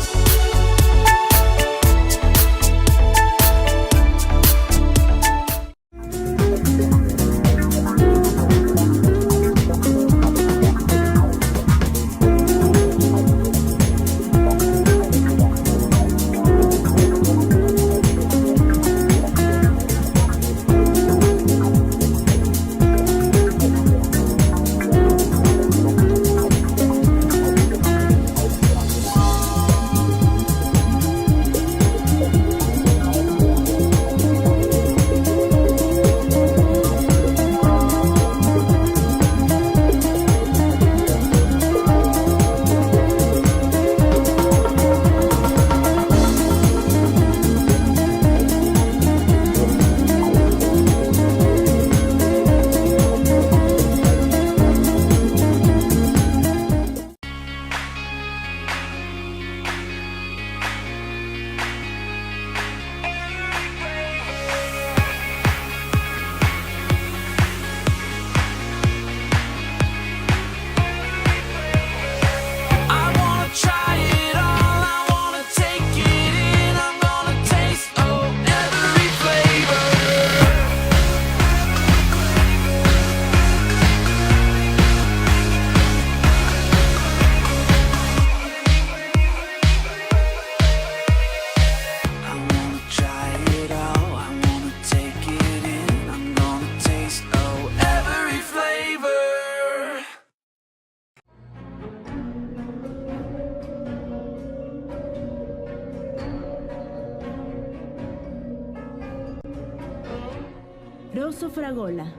Amoroso Fragola.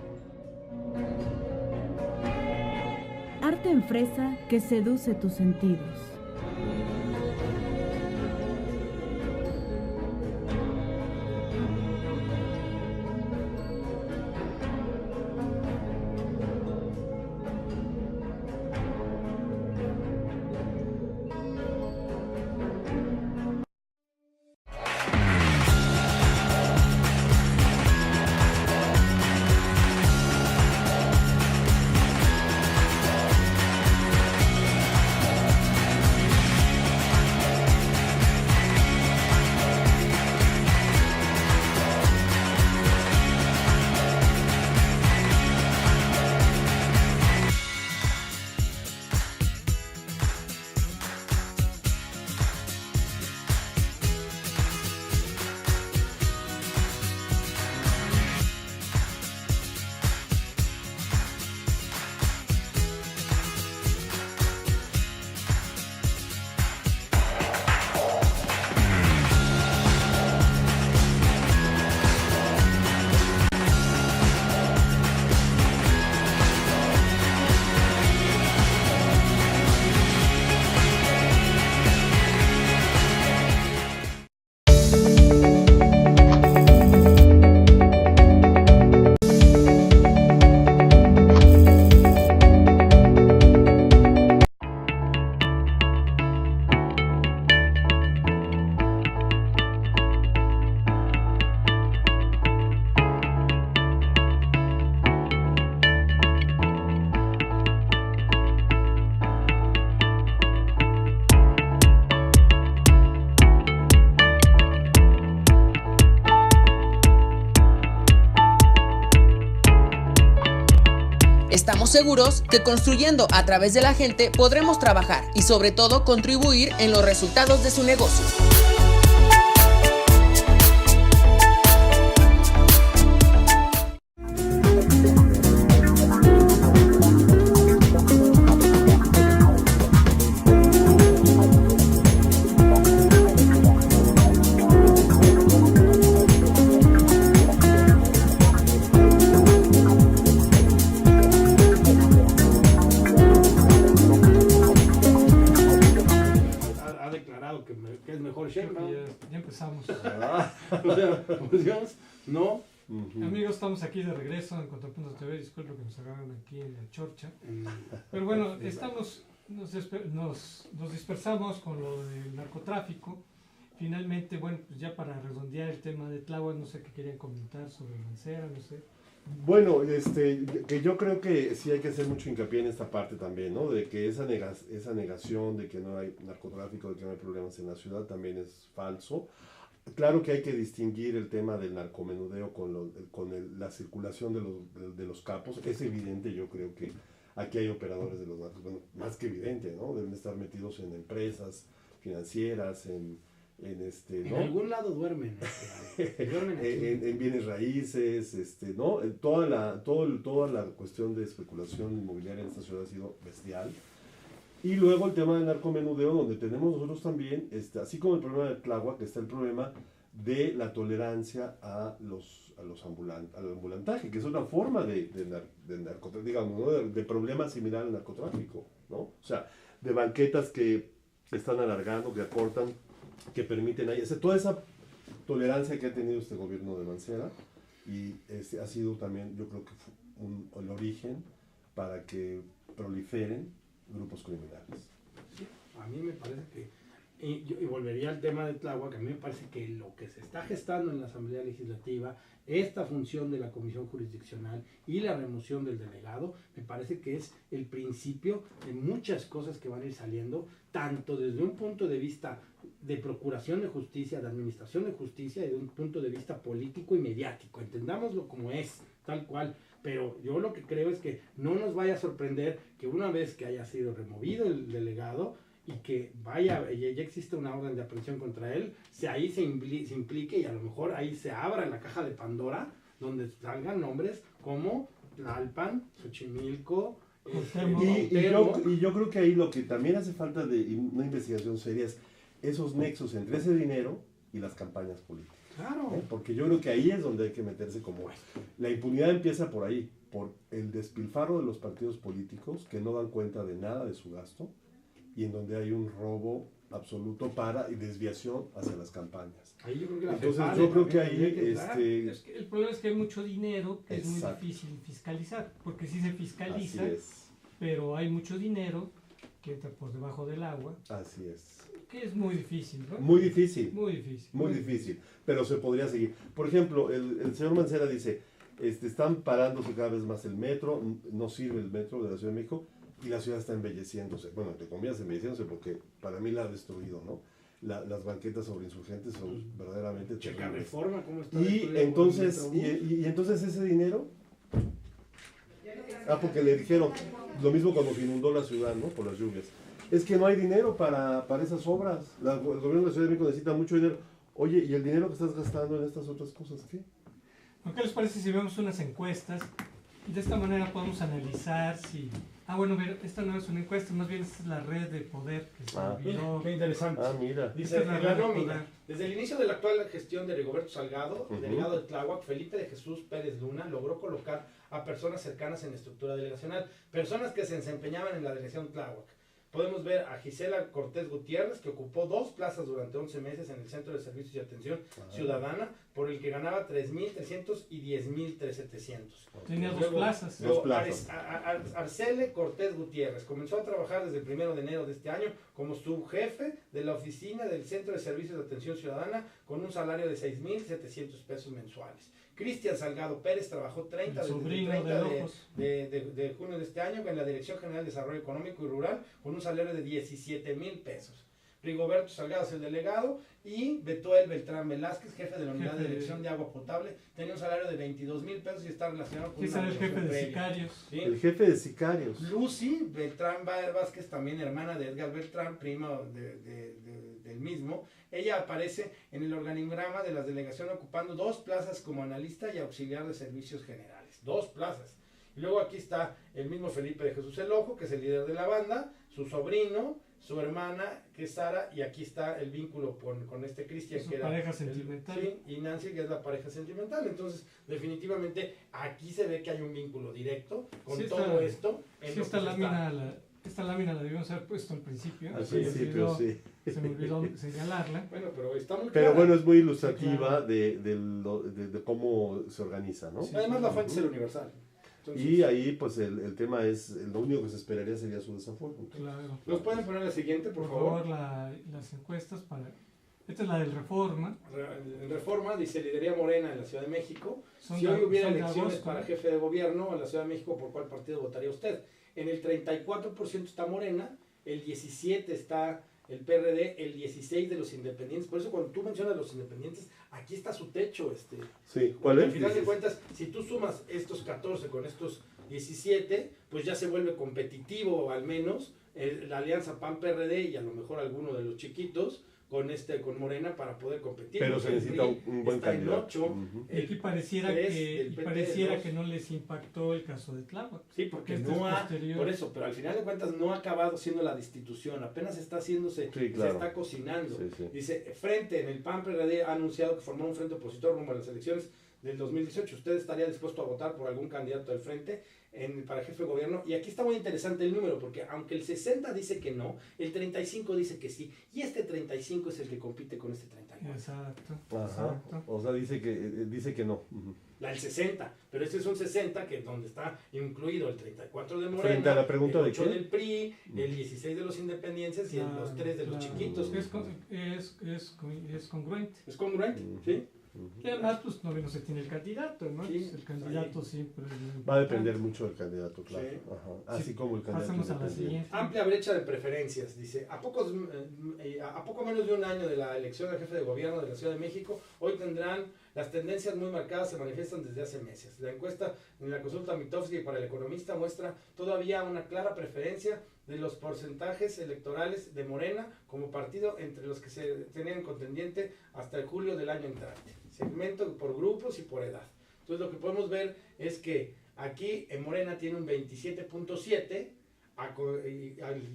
Arte en fresa que seduce tus sentidos. Estamos seguros que construyendo a través de la gente podremos trabajar y sobre todo contribuir en los resultados de su negocio. Que es mejor Sheinbaum. Ya empezamos. O sea, pues Dios, no. Amigos, estamos aquí de regreso en Contrapunto TV. Disculpen que nos agarran aquí en la chorcha. Pero bueno, nos dispersamos con lo del narcotráfico. Finalmente, bueno, pues ya para redondear el tema de Tláhuac, no sé qué querían comentar sobre Mancera, no sé. Bueno, que yo creo que sí hay que hacer mucho hincapié en esta parte también, ¿no? De que esa negación de que no hay narcotráfico, de que no hay problemas en la ciudad también es falso. Claro que hay que distinguir el tema del narcomenudeo con la circulación de los capos. Es evidente, yo creo que aquí hay operadores de los narcos, bueno, más que evidente, ¿no? Deben estar metidos en empresas financieras, en En ¿no? algún lado duermen. Duermen aquí. En bienes raíces, ¿no? Toda la cuestión de especulación inmobiliaria en esta ciudad ha sido bestial. Y luego el tema del narcomenudeo, donde tenemos nosotros también, así como el problema del Tláhuac, está el problema de la tolerancia al ambulantaje, que es una forma de narcotráfico, digamos, ¿no? de problema similar al narcotráfico, ¿no? O sea, de banquetas que están alargando, que acortan, que permiten ahí, toda esa tolerancia que ha tenido este gobierno de Mancera, y ha sido también, yo creo que fue el origen para que proliferen grupos criminales. Sí, a mí me parece que, y volvería al tema de Tláhuac, a mí me parece que lo que se está gestando en la Asamblea Legislativa, esta función de la Comisión Jurisdiccional y la remoción del delegado, me parece que es el principio de muchas cosas que van a ir saliendo, tanto desde un punto de vista de procuración de justicia, de administración de justicia, y de un punto de vista político y mediático. Entendámoslo como es, tal cual. Pero yo lo que creo es que no nos vaya a sorprender que una vez que haya sido removido el delegado y que ya existe una orden de aprehensión contra él, ahí se implique y a lo mejor ahí se abra la caja de Pandora, donde salgan nombres como Tlalpan, Xochimilco, y yo creo que ahí lo que también hace falta de una investigación seria es esos nexos entre ese dinero y las campañas políticas. Claro. Porque yo creo que ahí es donde hay que meterse como... La impunidad empieza por ahí, por el despilfarro de los partidos políticos que no dan cuenta de nada de su gasto y en donde hay un robo absoluto y desviación hacia las campañas. Ahí yo creo que la Entonces FEPADE yo creo que también tendría ahí entrar. Es que el problema es que hay mucho dinero que es muy Exacto. difícil fiscalizar, porque sí se fiscaliza, así es, pero hay mucho dinero que entra por debajo del agua, así es. que es muy difícil, ¿no? Muy difícil. Muy difícil. Muy difícil, pero se podría seguir. Por ejemplo, el señor Mancera dice, están parándose cada vez más el metro, no sirve el metro de la Ciudad de México y la ciudad está embelleciéndose. Bueno, entre comillas embelleciéndose porque para mí la ha destruido, ¿no? Las banquetas sobre Insurgentes son verdaderamente Checa terribles. Reforma, ¿cómo está? Y destruido entonces, por el Metrobús? y entonces ese dinero, porque le dijeron, lo mismo cuando se inundó la ciudad, ¿no? Por las lluvias. Es que no hay dinero para esas obras. El gobierno de la Ciudad de México necesita mucho dinero. Oye, ¿y el dinero que estás gastando en estas otras cosas qué? ¿Qué les parece si vemos unas encuestas? Y de esta manera podemos analizar si... Ah, bueno, mira, esta no es una encuesta, más bien esta es la red de poder que se olvidó. Qué interesante. Mira. Dice, Esta es la en la red de nómina, poder. desde el inicio de la actual gestión de Rigoberto Salgado, Ujú. delegado de Tláhuac, Felipe de Jesús Pérez Luna logró colocar a personas cercanas en la estructura delegacional, personas que se desempeñaban en la delegación Tláhuac. Podemos ver a Gisela Cortés Gutiérrez, que ocupó 2 plazas durante 11 meses en el Centro de Servicios y Atención Ciudadana, por el que ganaba 3.300 y 10.700. Tenía dos Luego, plazas. Dos plazas. Arcele Cortés Gutiérrez comenzó a trabajar desde el 1 de enero de este año como subjefe de la oficina del Centro de Servicios de Atención Ciudadana con un salario de 6.700 pesos mensuales. Cristian Salgado Pérez trabajó 30 El desde el sobrino 30 de Lojos. de junio de este año en la Dirección General de Desarrollo Económico y Rural con un salario de 17,000 pesos. Rigoberto Salgado es el delegado y Betuel Beltrán Velázquez, jefe de la unidad de Jefe de- dirección de agua potable, tenía un salario de 22,000 pesos y está relacionado con ¿Quién una será el jefe relación de previa. sicarios? ¿Sí? El jefe de sicarios. Lucy Beltrán Vázquez, también hermana de Edgar Beltrán, prima del mismo, ella aparece en el organigrama de la delegación ocupando 2 plazas como analista y auxiliar de servicios generales. 2 plazas. Y luego aquí está el mismo Felipe de Jesús El Ojo, que es el líder de la banda, su sobrino, su hermana, que es Sara, y aquí está el vínculo con este Cristian, Su que era pareja el- sentimental. sí, y Nancy, que es la pareja sentimental. Entonces, definitivamente, aquí se ve que hay un vínculo directo con Sí, todo esto. en Sí, lo esta que se lámina, esta lámina la debíamos haber puesto al principio. Al Se me principio, olvidó- sí. Se me olvidó señalarla. Bueno, pero está muy Pero clara. bueno, es muy ilustrativa Sí, claro. de cómo se organiza, ¿no? Sí. Además, la fuente es el universal. Entonces, Y ahí, pues, el tema es, lo único que se esperaría sería su desafuero. Claro. ¿nos pueden poner la siguiente, por Por favor? favor, las encuestas para... Esta es la del Reforma. En Reforma dice lidería Morena en la Ciudad de México. Son Si de- hoy hubiera son de elecciones agosto, para ¿no? jefe de gobierno en la Ciudad de México, ¿por cuál partido votaría usted? En el 34% está Morena, el 17% está el PRD, el 16% de los independientes. Por eso cuando tú mencionas los independientes, aquí está su techo. Sí, ¿cuál Porque es? al final de Dices. cuentas, si tú sumas estos 14 con estos 17, pues ya se vuelve competitivo al menos la alianza PAN-PRD y a lo mejor alguno de los chiquitos con Morena para poder competir. Pero Porque se el necesita PRI un buen está en candidato. 8, Ujú. Y aquí pareciera, tres, que, el y PT pareciera dos. que no les impactó el caso de Tláhuac. Sí, porque Este no es ha, posterior. por eso, pero al final de cuentas no ha acabado siendo la destitución, apenas está haciéndose, Sí, se claro. está cocinando. Sí, sí. Dice, Frente en el PAN-PRD ha anunciado que formó un frente opositor rumbo a las elecciones del 2018. ¿Usted estaría dispuesto a votar por algún candidato del frente para jefe de gobierno? Y aquí está muy interesante el número, porque aunque el 60 dice que no, el 35 dice que sí, y este 35 es el que compite con este 39. Exacto. Ajá. Exacto. O sea, dice que no. Ujú. La del 60, pero este es un 60 que es donde está incluido el 34 de Morena, Frente a la pregunta el de 8 qué. del PRI, el 16 de los independientes y los 3 de los Claro. chiquitos. Es congruente. ¿Es congruente? Ujú. ¿Sí? Ujú. Y además, pues no se tiene el candidato, ¿no? Sí, Pues, el candidato siempre... Va a depender mucho del candidato, claro. Sí. Ajá. Así Sí. como el candidato Pasamos a la independiente. siguiente. Amplia brecha de preferencias, dice. A poco menos de un año de la elección del jefe de gobierno de la Ciudad de México, hoy tendrán las tendencias muy marcadas, se manifiestan desde hace meses. La encuesta en la consulta Mitofsky para el Economista muestra todavía una clara preferencia de los porcentajes electorales de Morena como partido entre los que se tenían contendiente hasta el julio del año entrante. Segmento por grupos y por edad. Entonces lo que podemos ver es que aquí en Morena tiene un 27.7%,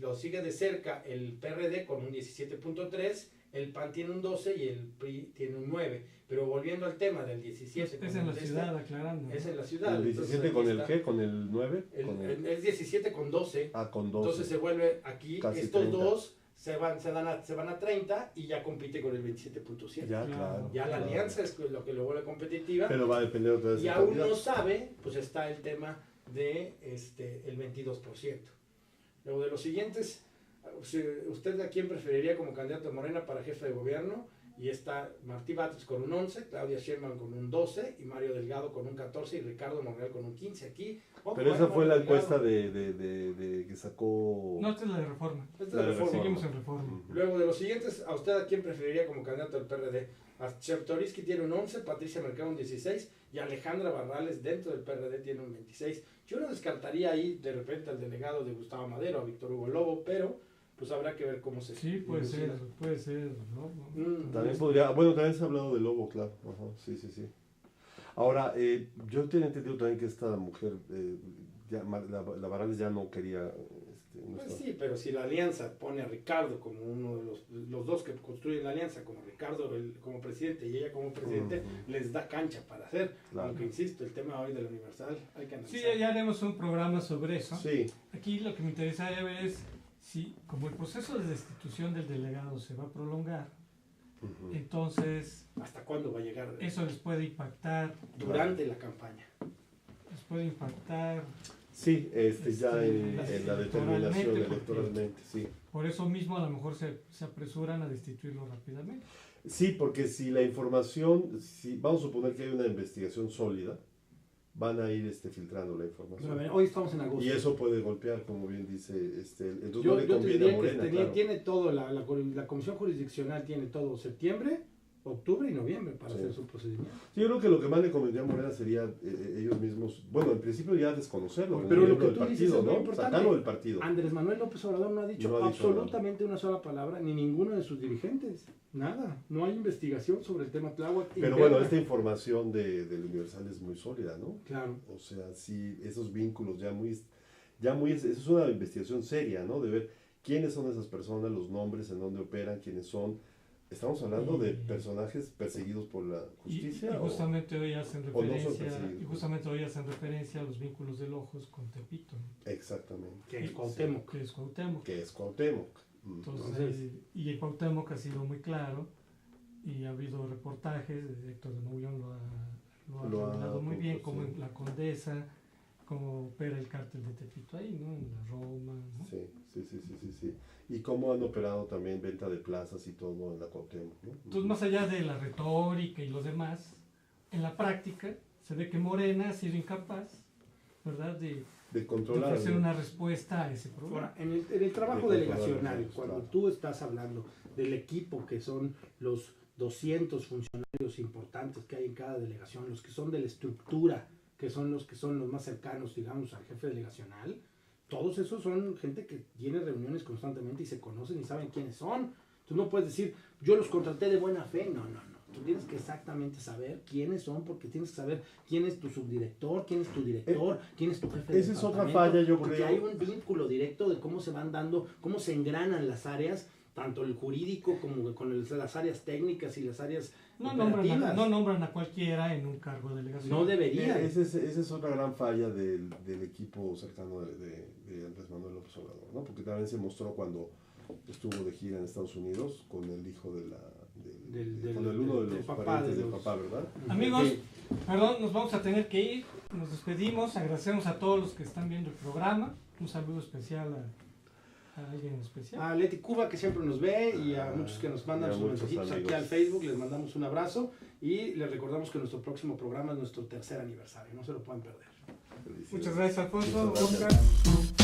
lo sigue de cerca el PRD con un 17.3% el PAN tiene un 12 y el PRI tiene un 9. Pero volviendo al tema del 17. Es en la ciudad, aclarando. Es en la ciudad. ¿El 17 con el qué? ¿Con el 9? Es 17 con 12. Ah, con 12. Entonces se vuelve aquí, Casi estos 30. dos se van a 30 y ya compite con el 27.7. Ya, Claro. claro. Ya la claro. alianza es lo que lo vuelve competitiva. Pero va a depender otra vez Y del aún candidato. no sabe, pues está el tema de el 22%. Luego de los siguientes, ¿usted a quién preferiría como candidato de Morena para jefe de gobierno? Y está Martí Batres con un 11, Claudia Sheinbaum con un 12, y Mario Delgado con un 14 y Ricardo Monreal con un 15. Aquí, Pero esa fue la encuesta de que sacó... No, esta es la de Reforma. Esta es la la de Reforma. Seguimos en Reforma. Ujú. Luego de los siguientes, ¿a usted a quién preferiría como candidato del PRD? A Chertoriski tiene un 11, Patricia Mercado un 16 y Alejandra Barrales dentro del PRD tiene un 26. Yo no descartaría ahí de repente al delegado de Gustavo Madero, a Víctor Hugo Lobo, pero pues habrá que ver cómo se... Sí, puede ser, ¿no? También podría... Bueno, también se ha hablado de Lobo, claro. Ajá, sí, sí, sí. Ahora, yo tenía entendido también que esta mujer, la Barrales ya no quería... no Pues estaba- sí, pero si la alianza pone a Ricardo como uno de los dos que construyen la alianza, como Ricardo como presidente y ella como presidente, Ujú. les da cancha para hacer. Claro. Aunque insisto, el tema hoy de la Universal hay que analizar. Sí, ya haremos un programa sobre eso. Sí, Aquí lo que me interesaría ver es si, como el proceso de destitución del delegado se va a prolongar, ujú. entonces ¿Hasta cuándo va a llegar? eso les puede impactar, Durante la campaña. Sí, ya en la electoralmente, determinación porque- electoralmente, sí. por eso mismo a lo mejor se apresuran a destituirlo rápidamente. Sí, porque si la información, si vamos a suponer que hay una investigación sólida, van a ir filtrando la Pero a información. ver, hoy estamos en agosto. Y eso puede golpear, como bien dice, entonces no Yo le te conviene diría a Morena, que claro. tiene todo, la comisión jurisdiccional tiene todo septiembre, octubre y noviembre para Sí. hacer su procedimiento. Yo creo que lo que más le convendría a Morena sería ellos mismos, bueno, en principio ya desconocerlo, como Pero lo miembro que del tú dices partido, es muy ¿no? importante. Sacarlo del partido. Andrés Manuel López Obrador no ha dicho, No ha dicho absolutamente una sola palabra, ni ninguno de sus dirigentes. Nada. No hay investigación sobre el tema Tláhuac. Pero interna. bueno, esta información del Universal es muy sólida, ¿no? Claro. O sea, sí, esos vínculos eso es una investigación seria, ¿no? De ver quiénes son esas personas, los nombres, en dónde operan, quiénes son. Estamos hablando de personajes perseguidos por la Y justicia. justamente hoy hacen o no son referencia, perseguidos. y justamente hoy hacen referencia a los vínculos del Ojos con Tepito, ¿no? Exactamente. Que es Cuauhtémoc. que es Cuauhtémoc. Que es Cuauhtémoc. Entonces, y el Cuauhtémoc ha sido muy claro y ha habido reportajes, Héctor de Mauleón lo ha revelado muy bien, sí. como en La Condesa, cómo opera el cártel de Tepito ahí, ¿no? En la Roma, ¿no? Sí. Y cómo han operado también venta de plazas y todo en la Cuauhtémoc, ¿no? Entonces, más allá de la retórica y lo demás, en la práctica se ve que Morena ha sido incapaz, ¿verdad?, de controlar. ofrecer ¿no? una respuesta a ese problema. Ahora, en el trabajo De delegacional, controlar, cuando claro. tú estás hablando del equipo que son los 200 funcionarios importantes que hay en cada delegación, los que son de la estructura, que son los más cercanos, digamos, al jefe delegacional, todos esos son gente que tiene reuniones constantemente y se conocen y saben quiénes son. Tú no puedes decir, yo los contraté de buena fe. No. Tú tienes que exactamente saber quiénes son, porque tienes que saber quién es tu subdirector, quién es tu director, quién es tu jefe de esa es otra departamento, falla, yo porque creo. hay un vínculo directo de cómo se van dando, cómo se engranan las áreas, tanto el jurídico como con las áreas técnicas y las áreas operativas. No nombran a cualquiera en un cargo de delegación. No debería. Esa es otra gran falla del equipo cercano de Andrés Manuel López Obrador, ¿no? Porque también se mostró cuando estuvo de gira en Estados Unidos con el hijo con uno de los parientes del papá, ¿verdad? Amigos, Sí. perdón, nos vamos a tener que ir. Nos despedimos. Agradecemos a todos los que están viendo el programa. Un saludo especial a alguien especial. A Leti Cuba, que siempre nos ve, y a muchos que nos mandan y a sus muchos mensajitos aquí amigos. al Facebook, les mandamos un abrazo y les recordamos que nuestro próximo programa es nuestro 3er aniversario, no se lo pueden perder. Felicidades. Muchas gracias, Alfonso. Muchas gracias. Oscar.